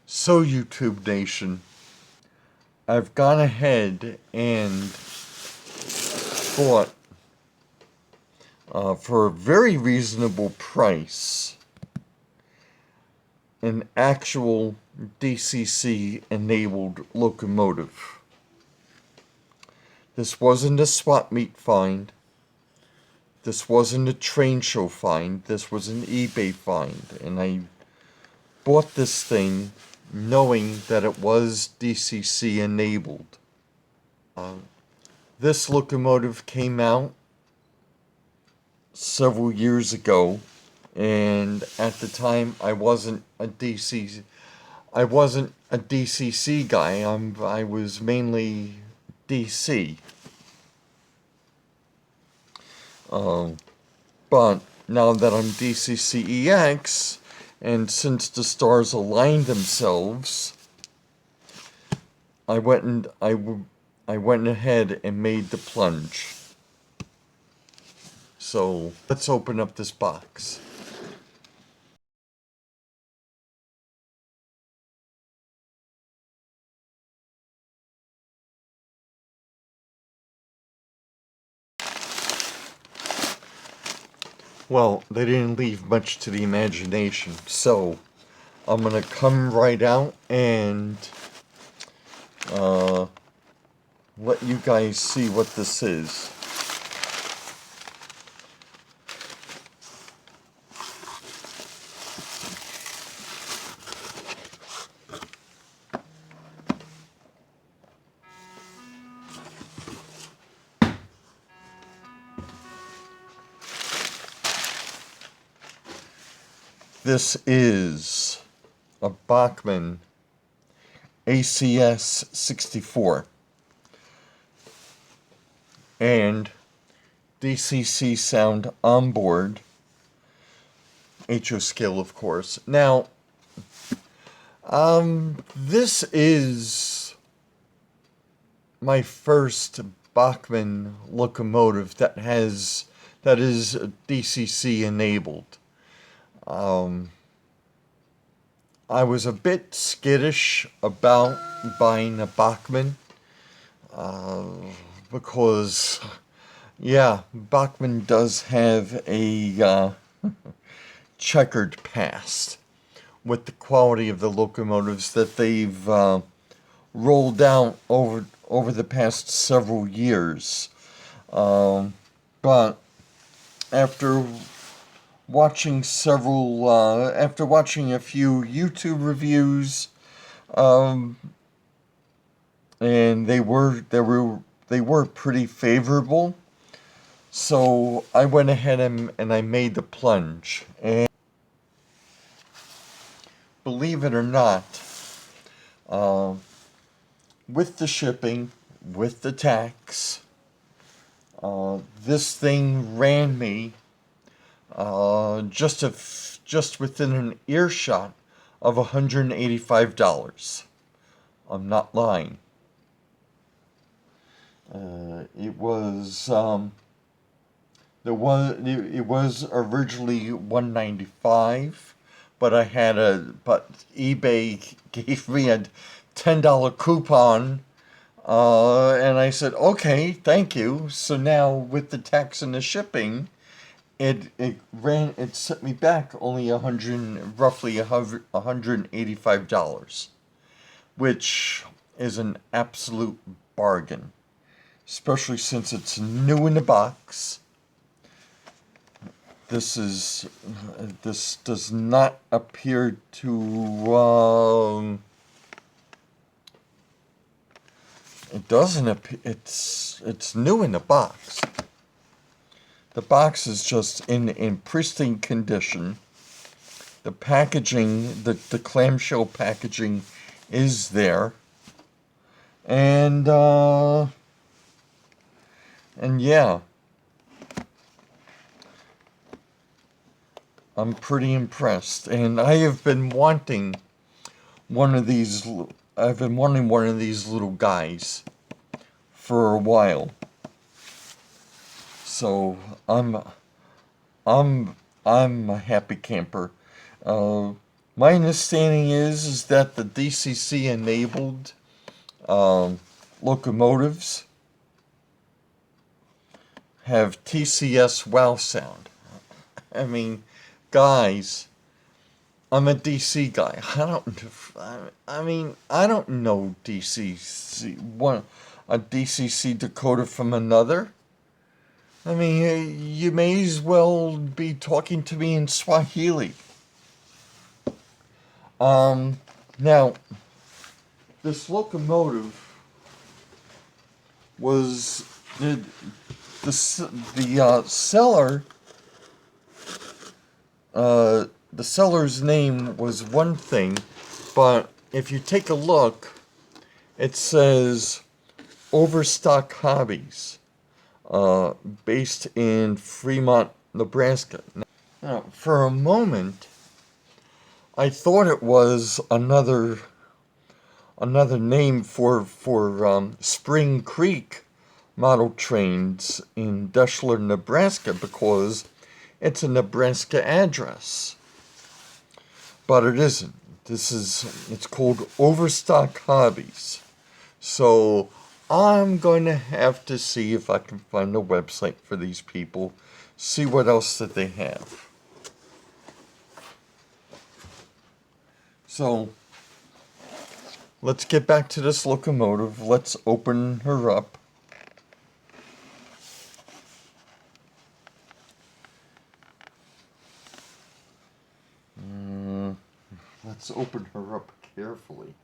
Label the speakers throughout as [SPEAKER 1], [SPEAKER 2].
[SPEAKER 1] So, YouTube Nation, I've gone ahead and bought, for a very reasonable price, an actual DCC-enabled locomotive. This wasn't a swap meet find. This wasn't a train show find. This was an eBay find. And I bought this thing knowing that it was DCC enabled. This locomotive came out several years ago, and at the time I wasn't a DCC guy. I was mainly DC. But now that I'm DCC-EX, and since the stars aligned themselves, I went ahead and made the plunge. So let's open up this box. Well, they didn't leave much to the imagination, so I'm gonna come right out and let you guys see what this is. This is a Bachmann ACS 64 and DCC sound onboard, HO scale of course. Now, this is my first Bachmann locomotive that is DCC enabled. I was a bit skittish about buying a Bachmann because, yeah, Bachmann does have a checkered past with the quality of the locomotives that they've rolled out over the past several years. But after watching a few YouTube reviews, and they were pretty favorable, so I went ahead and I made the plunge. And believe it or not, with the shipping, with the tax, this thing ran me just within an earshot of $185. I'm not lying. It was originally $195, but eBay gave me a $10 coupon, and I said, okay, thank you. So now with the tax and the shipping, it set me back only roughly $185, which is an absolute bargain, especially since it's new in the box. This does not appear to it doesn't appear, it's new in the box. The box is just in pristine condition. The packaging, the clamshell packaging is there. And yeah, I'm pretty impressed. And I have been wanting one of these little guys for a while. So I'm a happy camper. My understanding is that the DCC enabled locomotives have TCS wow sound. I mean, guys, I'm a DC guy. I don't know a DCC decoder from another. I mean, you may as well be talking to me in Swahili. Now, this locomotive was the seller. The seller's name was one thing, but if you take a look, it says Overstock Hobbies, based in Fremont, Nebraska. Now, for a moment, I thought it was another name for Spring Creek model trains in Deschler, Nebraska, because it's a Nebraska address. But it isn't. It's called Overstock Hobbies. So I'm going to have to see if I can find a website for these people, see what else that they have. So let's get back to this locomotive. Let's open her up. Let's open her up carefully.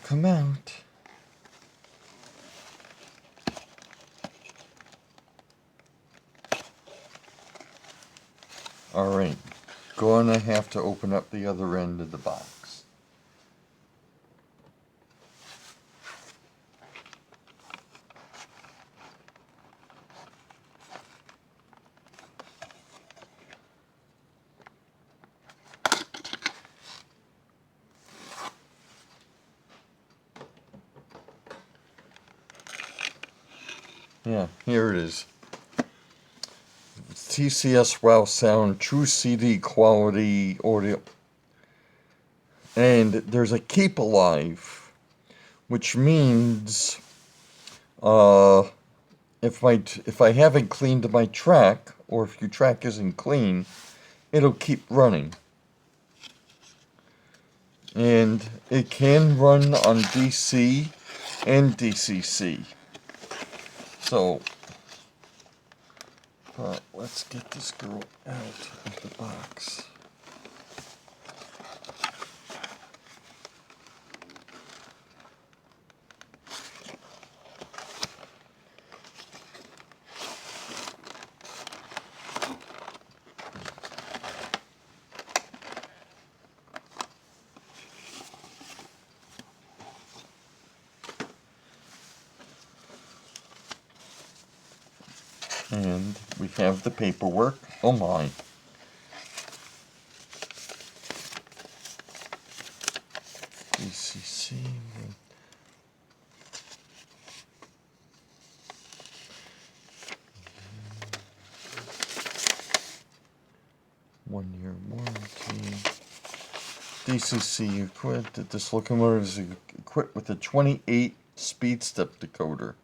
[SPEAKER 1] Come out. Alright, gonna have to open up the other end of the box. Yeah, here it is. TCS Wow Sound True CD Quality Audio. And there's a keep alive, which means if I haven't cleaned my track, or if your track isn't clean, it'll keep running. And it can run on DC and DCC. So, but let's get this girl out of the box. And we have the paperwork. Oh my. DCC. 1 year warranty. DCC-equipped. This locomotive is equipped with a 28 speed step decoder.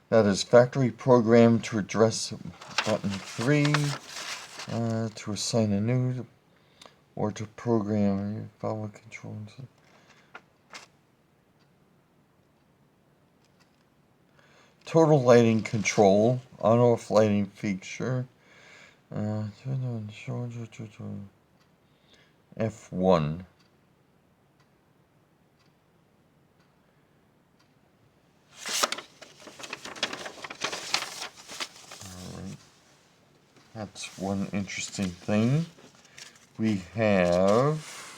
[SPEAKER 1] That is factory programmed to address button 3, to assign a new, or to program follow controls. Total lighting control, on-off lighting feature. F1. That's one interesting thing. We have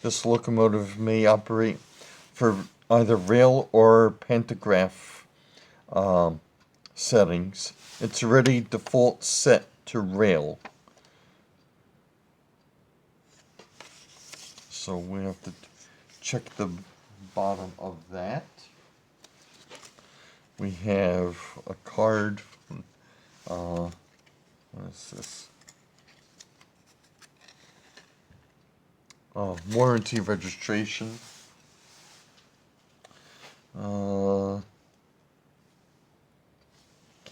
[SPEAKER 1] this locomotive may operate for either rail or pantograph settings. It's already default set to rail. So we have to check the bottom of that. We have a card. What is this? Oh, warranty registration.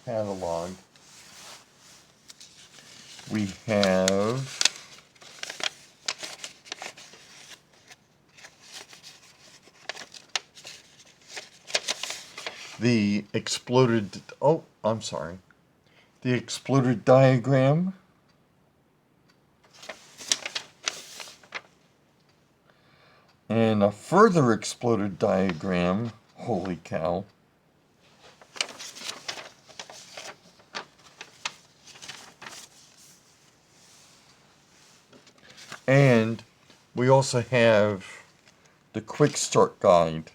[SPEAKER 1] Catalog. We have the exploded, oh, I'm sorry. The exploded diagram. And a further exploded diagram. Holy cow. And we also have the quick start guide.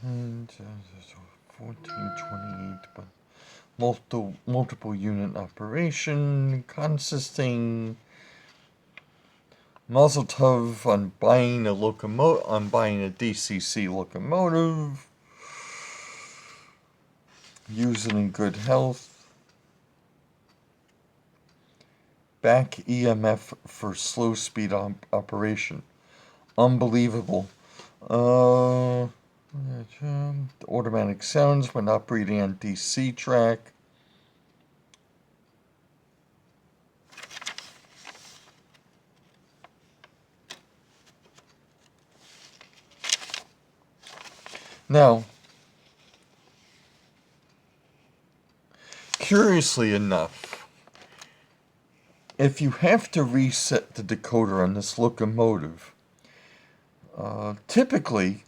[SPEAKER 1] And 1428, but multiple unit operation consisting Mazel tov on buying a DCC locomotive. Use it in good health. Back EMF for slow speed operation. Unbelievable. Automatic sounds when operating on DC track. Now, curiously enough, if you have to reset the decoder on this locomotive, typically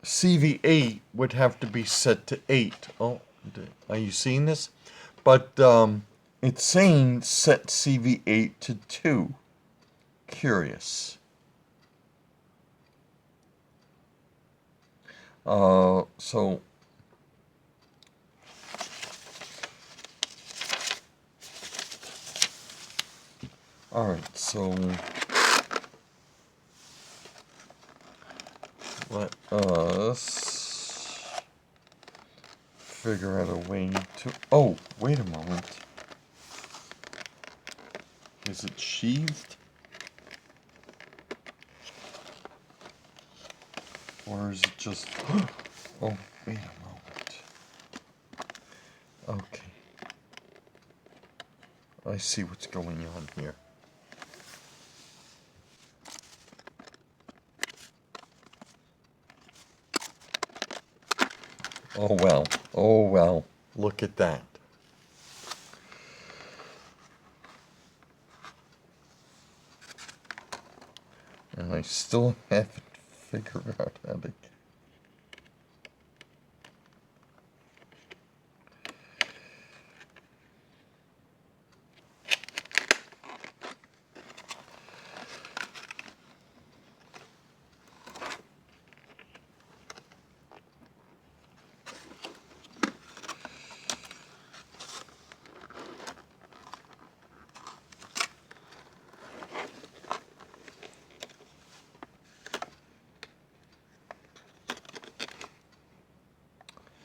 [SPEAKER 1] CV8 would have to be set to 8. Oh, are you seeing this? But it's saying set CV8 to 2. Curious. So all right, so let us figure out a way to, oh, wait a moment. Is it sheathed? Or is it just, oh, wait a moment. Okay. I see what's going on here. Oh well, oh well, look at that. And I still haven't figured out how to.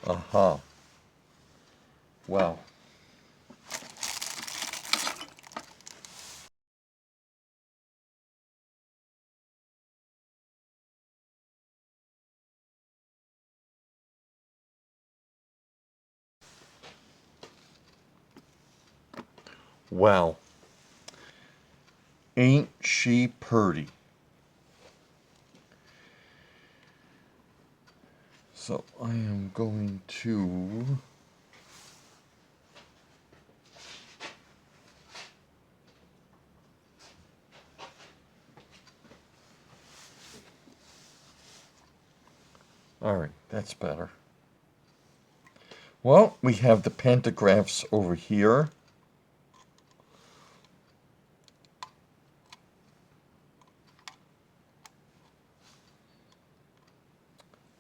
[SPEAKER 1] Aha. Well. Well. Ain't she purty? So I am going to all right, that's better. Well, we have the pantographs over here.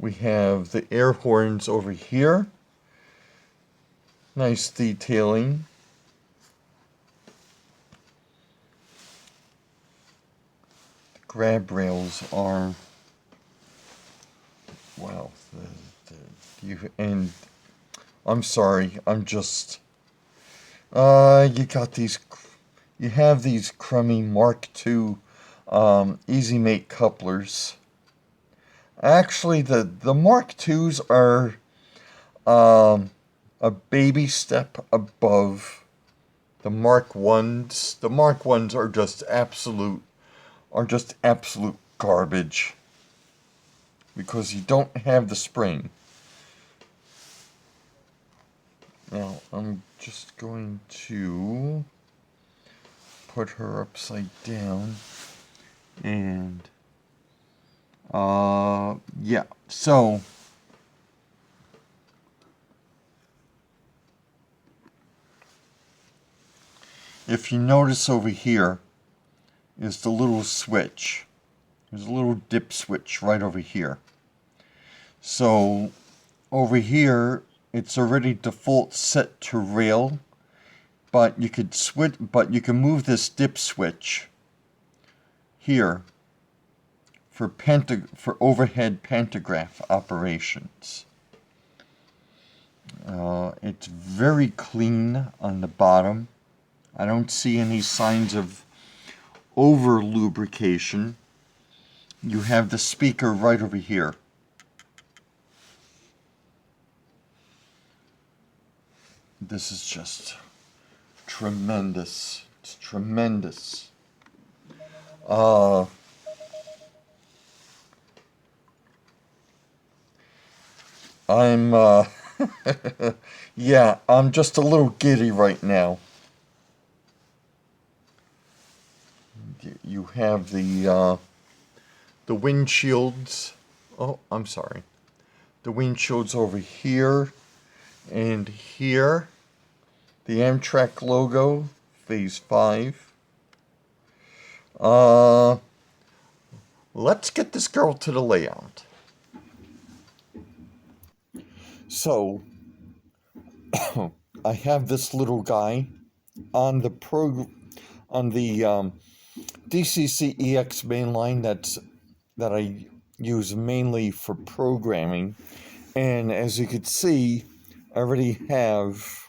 [SPEAKER 1] We have the air horns over here. Nice detailing. The grab rails are, wow. And I'm sorry, I'm just, you got these, you have these crummy Mark II Easy Mate couplers. Actually, the Mark IIs are a baby step above the Mark Ones. The Mark Ones are just absolute garbage because you don't have the spring. Now I'm just going to put her upside down and yeah, so if you notice over here is the little switch. There's a little dip switch right over here. So over here it's already default set to rail, but you could move this dip switch here for overhead pantograph operations. It's very clean on the bottom. I don't see any signs of over lubrication. You have the speaker right over here. This is just tremendous. It's tremendous. I'm yeah, I'm just a little giddy right now. You have the windshields. Oh, I'm sorry. The windshields over here and here. The Amtrak logo, Phase 5. Let's get this girl to the layout. So, I have this little guy on the DCC-EX mainline that I use mainly for programming, and as you can see, I already have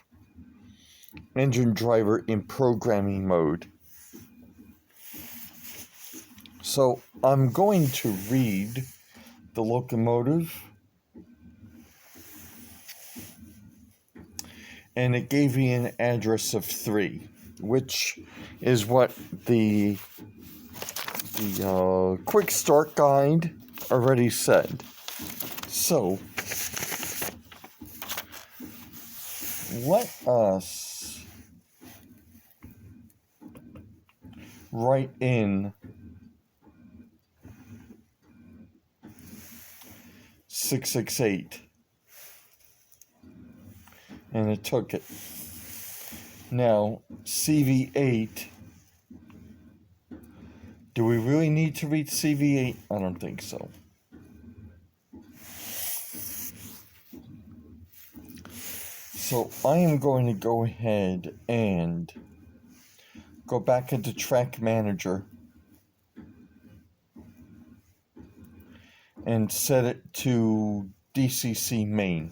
[SPEAKER 1] engine driver in programming mode. So I'm going to read the locomotive, and it gave me an address of 3, which is what the quick start guide already said. So let us write in 668, and it took it. Now CV8, do we really need to read CV8? I don't think so. So I am going to go ahead and go back into Track Manager and set it to DCC main.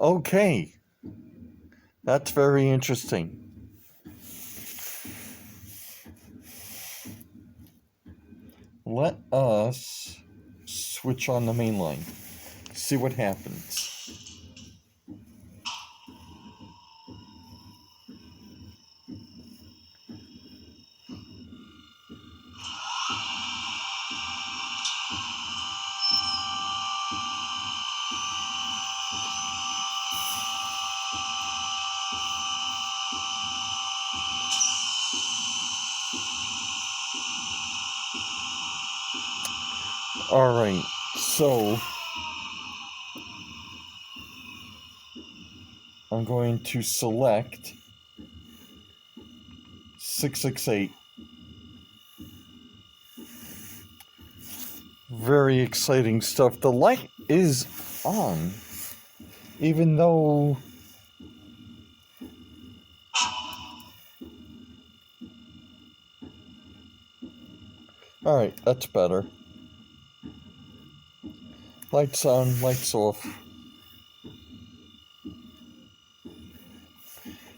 [SPEAKER 1] Okay, that's very interesting. Let us switch on the main line, see what happens. Alright, so I'm going to select 668. Very exciting stuff. The light is on, even though alright, that's better. Lights on, lights off.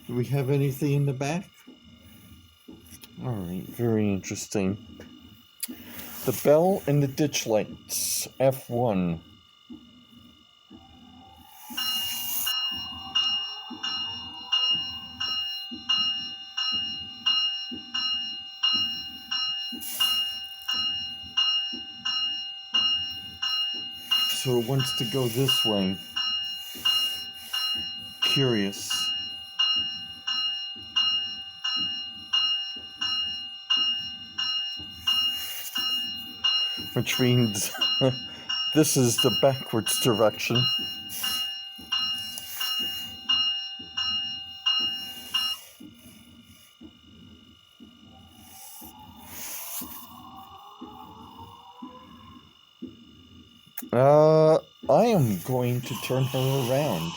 [SPEAKER 1] Do we have anything in the back? Alright, very interesting. The bell and the ditch lights, F1. So it wants to go this way. Curious. Which means this is the backwards direction. I am going to turn her around.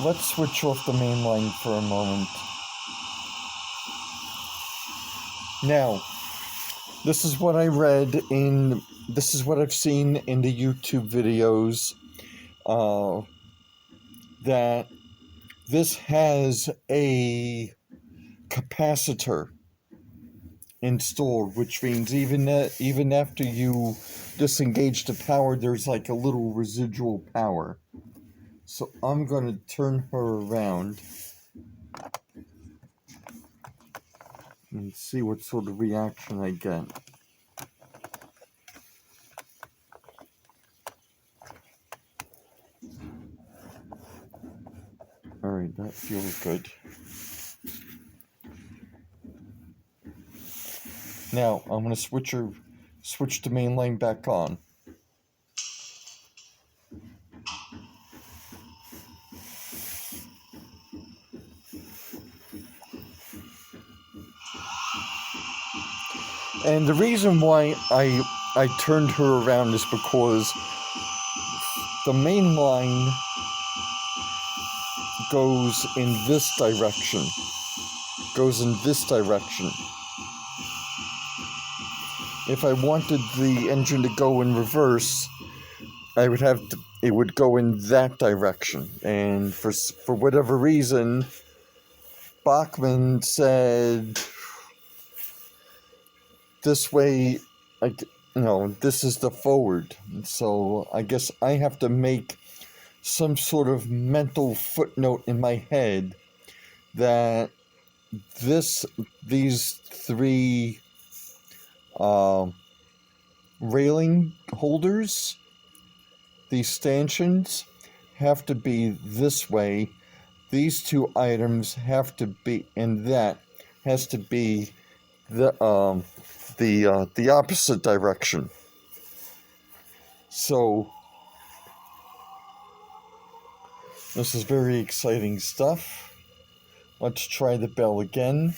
[SPEAKER 1] Let's switch off the main line for a moment. Now, this is what I read in, this is what I've seen in the YouTube videos, that this has a capacitor installed, which means even after you disengage the power, there's like a little residual power. So I'm going to turn her around and see what sort of reaction I get. Alright, that feels good. Now, I'm going to switch the main line back on. And the reason why I turned her around is because the main line goes in this direction. If I wanted the engine to go in reverse, I would have to, it would go in that direction. And for whatever reason, Bachmann said this way, this is the forward. So I guess I have to make some sort of mental footnote in my head that these three railing holders, these stanchions, have to be this way. These two items have to be, and that has to be the opposite direction. So this is very exciting stuff. Let's try the bell again.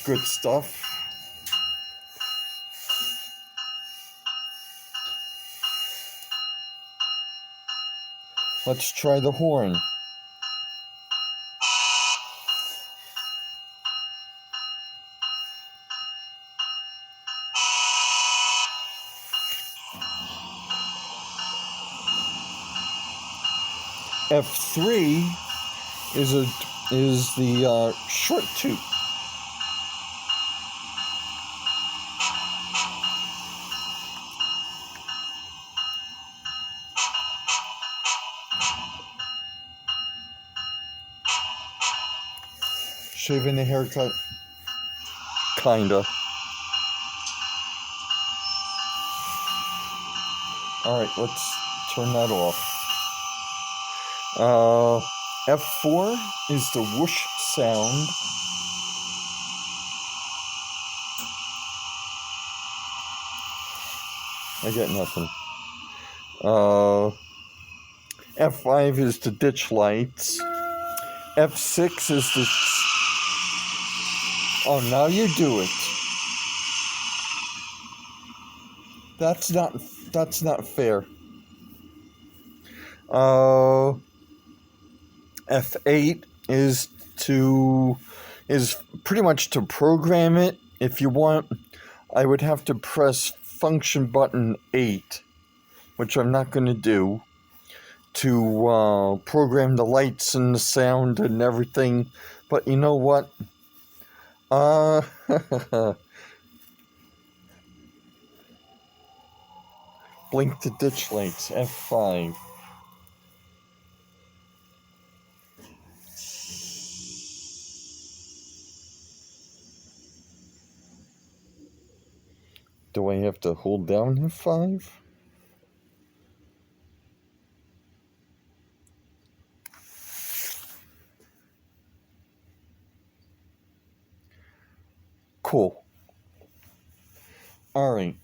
[SPEAKER 1] Good stuff. Let's try the horn. F3 is the short tube. Shaving the haircut, kinda. Alright, let's turn that off. F4 is the whoosh sound. I get nothing. F5 is the ditch lights. F6 is the... Oh, now you do it. That's not fair. F8 is pretty much to program it. If you want, I would have to press function button 8, which I'm not going to do, to program the lights and the sound and everything. But you know what? Blink the ditch lights, F5. Do I have to hold down F5? Cool. Alright.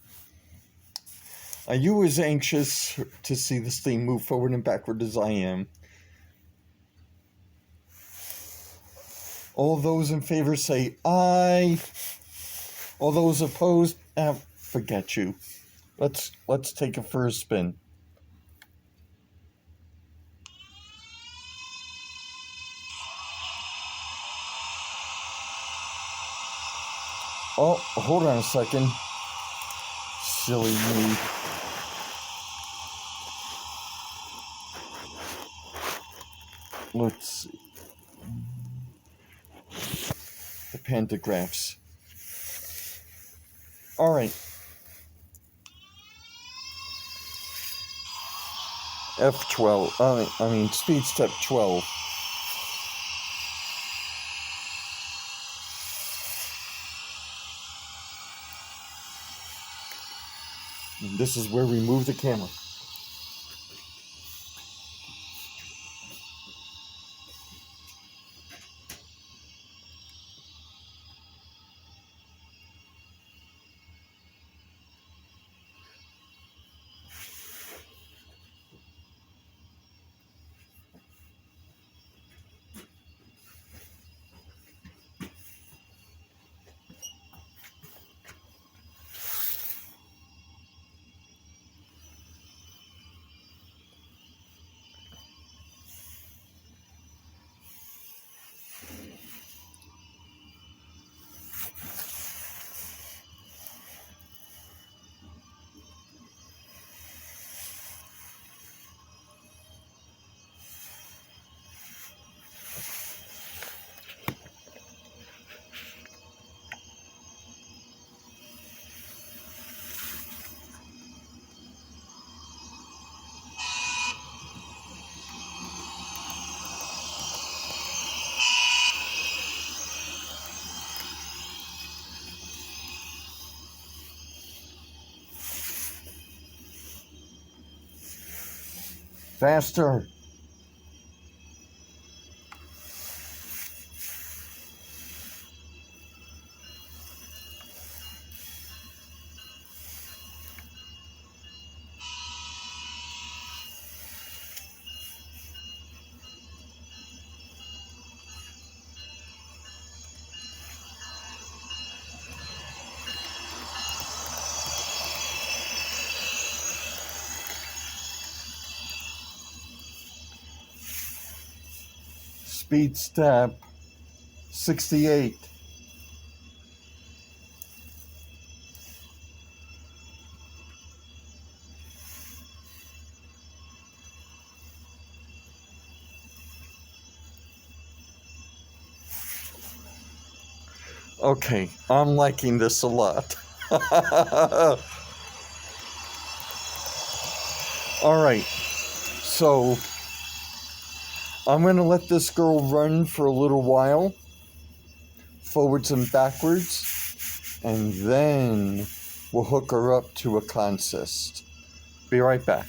[SPEAKER 1] Are you as anxious to see this thing move forward and backward as I am? All those in favor say aye. All those opposed, forget you. Let's take it for a spin. Oh, hold on a second. Silly me. Let's see. The pantographs. Alright. F12. Speed step 12. And this is where we move the camera. Faster. Speed step 68. Okay, I'm liking this a lot. Alright, so I'm going to let this girl run for a little while, forwards and backwards, and then we'll hook her up to a consist. Be right back.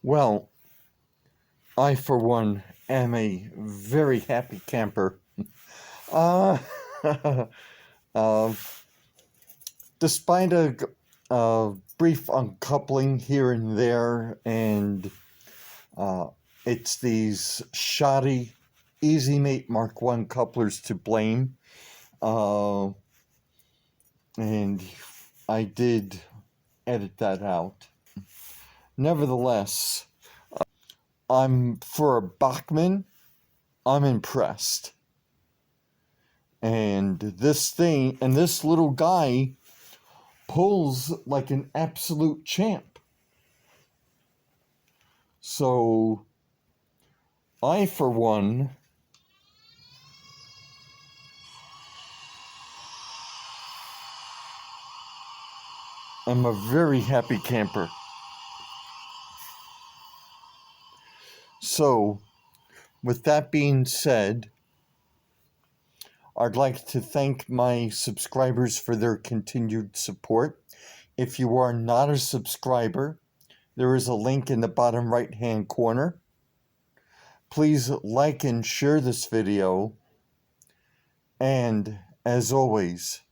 [SPEAKER 1] Well, I, for one, am a very happy camper. Uh, uh, Despite a brief uncoupling here and there, and it's these shoddy Easy Mate Mark I couplers to blame. And I did edit that out. Nevertheless, for a Bachmann, I'm impressed. And this little guy pulls like an absolute champ. So, I, for one, am a very happy camper. So, with that being said, I'd like to thank my subscribers for their continued support. If you are not a subscriber, there is a link in the bottom right-hand corner. Please like and share this video. And, as always,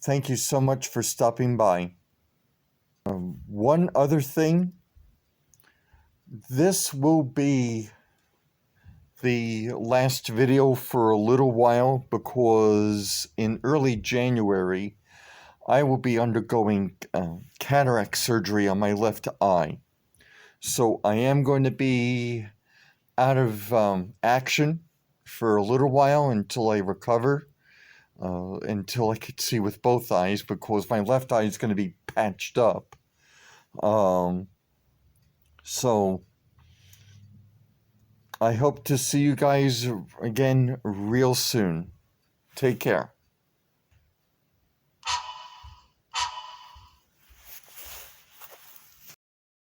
[SPEAKER 1] thank you so much for stopping by. One other thing, this will be the last video for a little while because in early January, I will be undergoing cataract surgery on my left eye. So I am going to be out of action for a little while until I recover, until I could see with both eyes, because my left eye is going to be patched up. So I hope to see you guys again real soon. Take care.